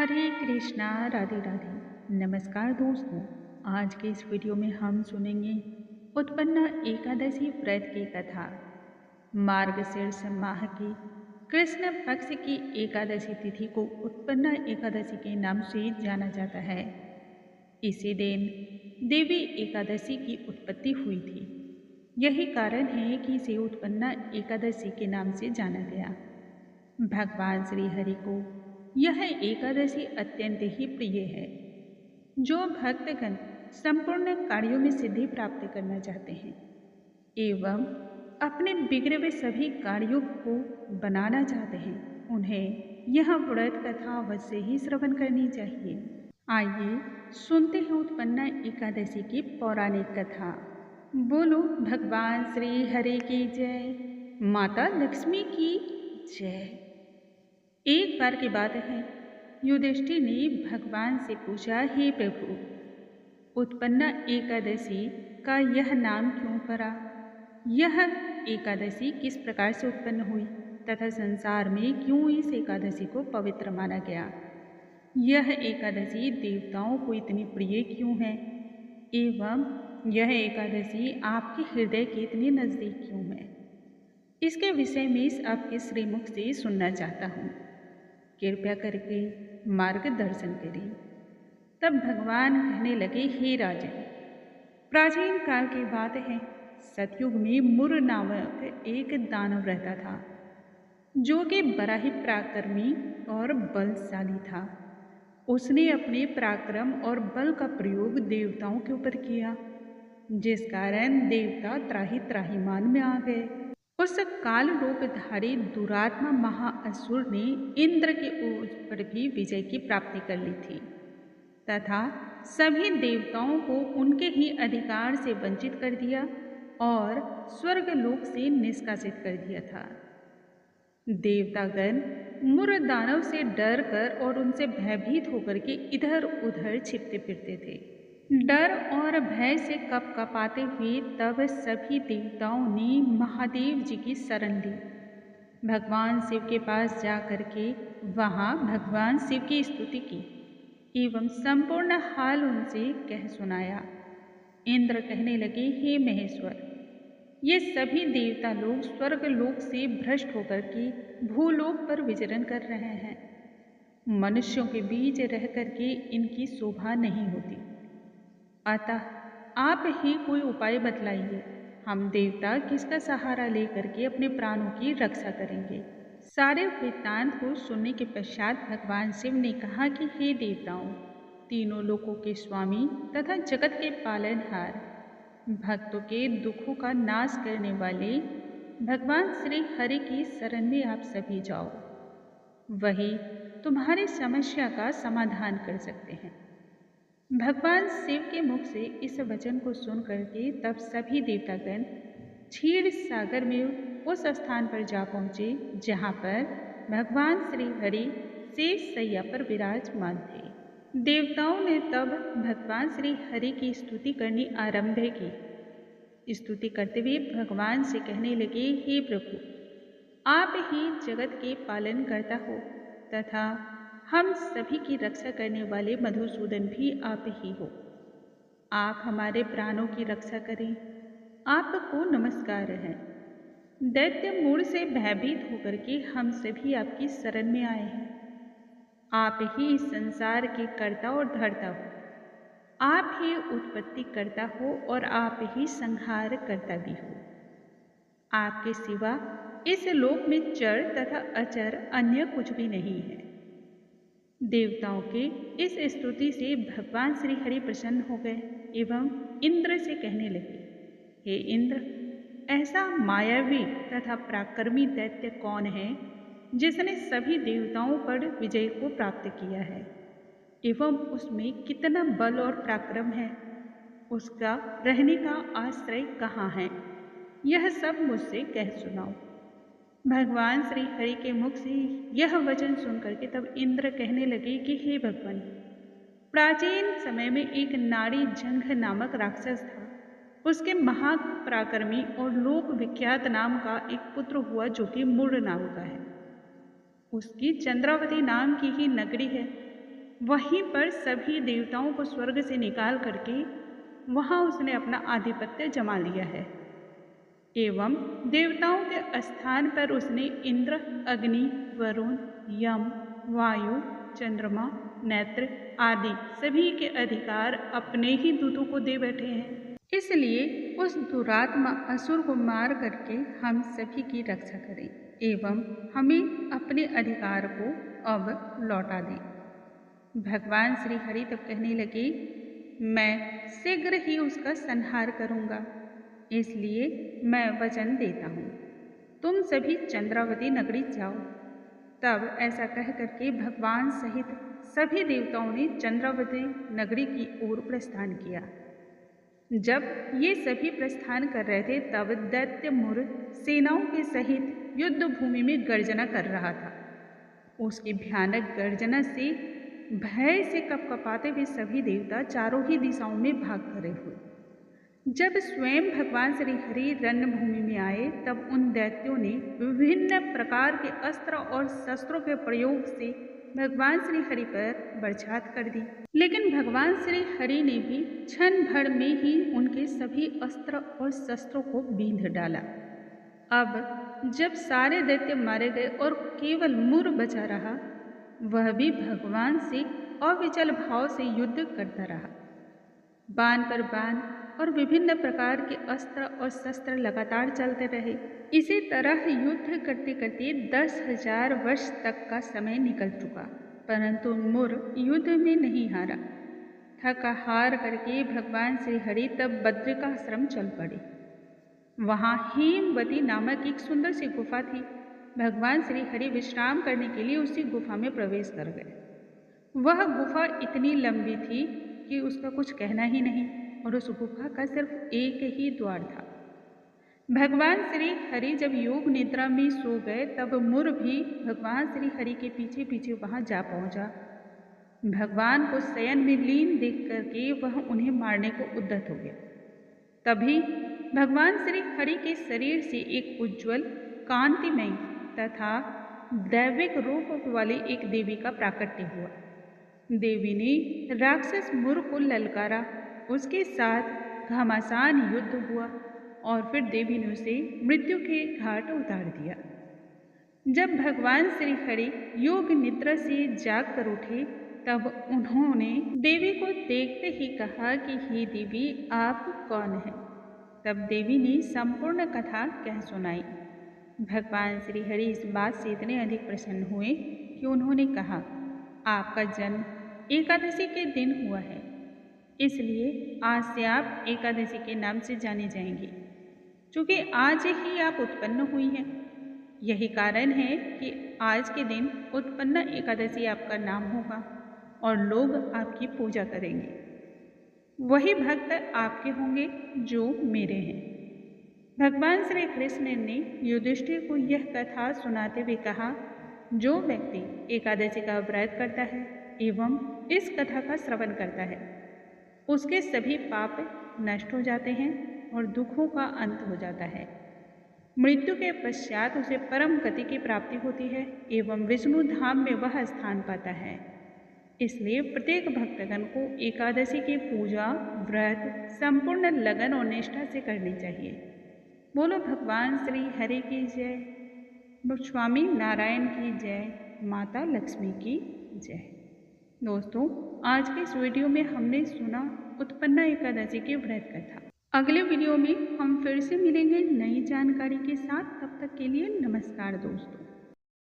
हरे कृष्णा राधे राधे। नमस्कार दोस्तों, आज के इस वीडियो में हम सुनेंगे उत्पन्ना एकादशी व्रत की कथा। मार्गशीर्ष माह की कृष्ण पक्ष की एकादशी तिथि को उत्पन्ना एकादशी के नाम से जाना जाता है। इसी दिन देवी एकादशी की उत्पत्ति हुई थी। यही कारण है कि इसे उत्पन्ना एकादशी के नाम से जाना गया। भगवान श्री हरि को यह एकादशी अत्यंत ही प्रिय है। जो भक्तगण संपूर्ण कार्यों में सिद्धि प्राप्त करना चाहते हैं एवं अपने बिगड़े हुए सभी कार्यों को बनाना चाहते हैं, उन्हें यह व्रत कथा अवश्य ही श्रवण करनी चाहिए। आइए सुनते हैं उत्पन्ना एकादशी की पौराणिक कथा। बोलो भगवान श्री हरि की जय, माता लक्ष्मी की जय। एक बार की बात है, युधिष्ठिर ने भगवान से पूछा, हे प्रभु, उत्पन्ना एकादशी का यह नाम क्यों पड़ा? यह एकादशी किस प्रकार से उत्पन्न हुई तथा संसार में क्यों इस एकादशी को पवित्र माना गया? यह एकादशी देवताओं को इतनी प्रिय क्यों है एवं यह एकादशी आपके हृदय के इतने नजदीक क्यों है? इसके विषय में आपके श्रीमुख से सुनना चाहता हूँ। कृपया करके मार्गदर्शन करें। तब भगवान कहने लगे, हे राजन, प्राचीन काल की बात है, सतयुग में मुर नामक एक दानव रहता था, जो कि बड़ा ही पराक्रमी और बलशाली था। उसने अपने पराक्रम और बल का प्रयोग देवताओं के ऊपर किया, जिस कारण देवता त्राहि त्राहिमाम में आ गए। उस काल रूपधारी दुरात्मा महाअसुर ने इंद्र के ऊपर भी विजय की प्राप्ति कर ली थी तथा सभी देवताओं को उनके ही अधिकार से वंचित कर दिया और स्वर्गलोक से निष्कासित कर दिया था। देवतागण मुर दानव से डर कर और उनसे भयभीत होकर के इधर उधर छिपते फिरते थे। डर और भय से कपकपाते हुए तब सभी देवताओं ने महादेव जी की शरण ली। भगवान शिव के पास जाकर के वहाँ भगवान शिव की स्तुति की एवं संपूर्ण हाल उनसे कह सुनाया। इंद्र कहने लगे, हे महेश्वर, ये सभी देवता लोग स्वर्गलोक से भ्रष्ट होकर के भूलोक पर विचरण कर रहे हैं। मनुष्यों के बीच रह करके इनकी शोभा नहीं होती, अतः आप ही कोई उपाय बतलाइए। हम देवता किसका सहारा लेकर के अपने प्राणों की रक्षा करेंगे? सारे वृत्तांत को सुनने के पश्चात भगवान शिव ने कहा कि हे देवताओं, तीनों लोकों के स्वामी तथा जगत के पालनहार, भक्तों के दुखों का नाश करने वाले भगवान श्री हरि की शरण में आप सभी जाओ। वही तुम्हारी समस्या का समाधान कर सकते हैं। भगवान शिव के मुख से इस वचन को सुन करके तब सभी देवतागण क्षीर सागर में उस स्थान पर जा पहुँचे जहाँ पर भगवान श्री हरि शेष सैया पर विराजमान थे। देवताओं ने तब भगवान श्री हरि की स्तुति करनी आरंभ की। स्तुति करते हुए भगवान से कहने लगे, हे प्रभु, आप ही जगत के पालन करता हो तथा हम सभी की रक्षा करने वाले मधुसूदन भी आप ही हो। आप हमारे प्राणों की रक्षा करें, आपको नमस्कार है। दैत्य मूल से भयभीत होकर के हम सभी आपकी शरण में आए हैं। आप ही इस संसार के कर्ता और धर्ता हो, आप ही उत्पत्ति करता हो और आप ही संहार करता भी हो। आपके सिवा इस लोक में चर तथा अचर अन्य कुछ भी नहीं है। देवताओं के इस स्तुति से भगवान श्री हरि प्रसन्न हो गए एवं इंद्र से कहने लगे, हे इंद्र, ऐसा मायावी तथा पराक्रमी दैत्य कौन है जिसने सभी देवताओं पर विजय को प्राप्त किया है एवं उसमें कितना बल और पराक्रम है? उसका रहने का आश्रय कहाँ है? यह सब मुझसे कह सुनाओ। भगवान श्री हरि के मुख से यह वचन सुनकर के तब इंद्र कहने लगे कि हे भगवान, प्राचीन समय में एक नाड़ी जंघ नामक राक्षस था। उसके महापराक्रमी और लोक विख्यात नाम का एक पुत्र हुआ जो कि मूढ़ नाम का है। उसकी चंद्रावती नाम की ही नगरी है। वहीं पर सभी देवताओं को स्वर्ग से निकाल करके वहाँ उसने अपना आधिपत्य जमा लिया है एवं देवताओं के स्थान पर उसने इंद्र, अग्नि, वरुण, यम, वायु, चंद्रमा, नेत्र आदि सभी के अधिकार अपने ही दूतों को दे बैठे हैं। इसलिए उस दुरात्मा असुर को मार करके हम सभी की रक्षा करें एवं हमें अपने अधिकार को अब लौटा दें। भगवान श्री हरि तब कहने लगे, मैं शीघ्र ही उसका संहार करूँगा, इसलिए मैं वचन देता हूँ, तुम सभी चंद्रावती नगरी जाओ। तब ऐसा कह करके भगवान सहित सभी देवताओं ने चंद्रावती नगरी की ओर प्रस्थान किया। जब ये सभी प्रस्थान कर रहे थे तब दैत्य मुर सेनाओं के सहित युद्ध भूमि में गर्जना कर रहा था। उसकी भयानक गर्जना से भय से कपकपाते हुए सभी देवता चारों ही दिशाओं में भाग खड़े हुए। जब स्वयं भगवान श्री हरि रणभूमि में आए तब उन दैत्यों ने विभिन्न प्रकार के अस्त्र और शस्त्रों के प्रयोग से भगवान श्री हरि पर बरछात कर दी, लेकिन भगवान श्री हरि ने भी क्षण भर में ही उनके सभी अस्त्र और शस्त्रों को बींध डाला। अब जब सारे दैत्य मारे गए और केवल मुर बचा रहा, वह भी भगवान से अविचल भाव से युद्ध करता रहा। बाण पर बाण और विभिन्न प्रकार के अस्त्र और शस्त्र लगातार चलते रहे। इसी तरह युद्ध करते करते 10,000 वर्ष तक का समय निकल चुका, परंतु मुर युद्ध में नहीं हारा। थका हार करके भगवान श्री हरि तब बद्रिकाश्रम चल पड़े। वहाँ हेमवती नामक एक सुंदर सी गुफा थी। भगवान श्री हरि विश्राम करने के लिए उसी गुफा में प्रवेश कर गए। वह गुफा इतनी लंबी थी कि उसका कुछ कहना ही नहीं, और उस गुफा का सिर्फ एक ही द्वार था। भगवान श्री हरि जब योग निद्रा में सो गए तब मुर भी भगवान श्री हरि के पीछे पीछे वहां जा पहुंचा। भगवान को शयन में लीन देख करके वह उन्हें मारने को उद्यत हो गया। तभी भगवान श्री हरि के शरीर से एक उज्ज्वल, कांतिमय तथा दैविक रूप वाली एक देवी का प्राकट्य हुआ। देवी ने राक्षस मुर को ललकारा, उसके साथ घमासान युद्ध हुआ और फिर देवी ने उसे मृत्यु के घाट उतार दिया। जब भगवान श्री हरि योग निद्रा से जाग कर उठे तब उन्होंने देवी को देखते ही कहा कि हे देवी, आप कौन हैं? तब देवी ने संपूर्ण कथा कह सुनाई। भगवान श्री हरि इस बात से इतने अधिक प्रसन्न हुए कि उन्होंने कहा, आपका जन्म एकादशी के दिन हुआ है, इसलिए आज से आप एकादशी के नाम से जाने जाएंगे। चूँकि आज ही आप उत्पन्न हुई हैं, यही कारण है कि आज के दिन उत्पन्न एकादशी आपका नाम होगा और लोग आपकी पूजा करेंगे। वही भक्त आपके होंगे जो मेरे हैं। भगवान श्री कृष्ण ने युधिष्ठिर को यह कथा सुनाते हुए कहा, जो व्यक्ति एकादशी का व्रत करता है एवं इस कथा का श्रवण करता है, उसके सभी पाप नष्ट हो जाते हैं और दुखों का अंत हो जाता है। मृत्यु के पश्चात उसे परम गति की प्राप्ति होती है एवं विष्णु धाम में वह स्थान पाता है। इसलिए प्रत्येक भक्तगण को एकादशी की पूजा व्रत संपूर्ण लगन और निष्ठा से करनी चाहिए। बोलो भगवान श्री हरि की जय, स्वामी नारायण की जय, माता लक्ष्मी की जय। दोस्तों, आज के इस वीडियो में हमने सुना उत्पन्ना एकादशी के व्रत कथा। अगले वीडियो में हम फिर से मिलेंगे नई जानकारी के साथ। तब तक के लिए नमस्कार दोस्तों।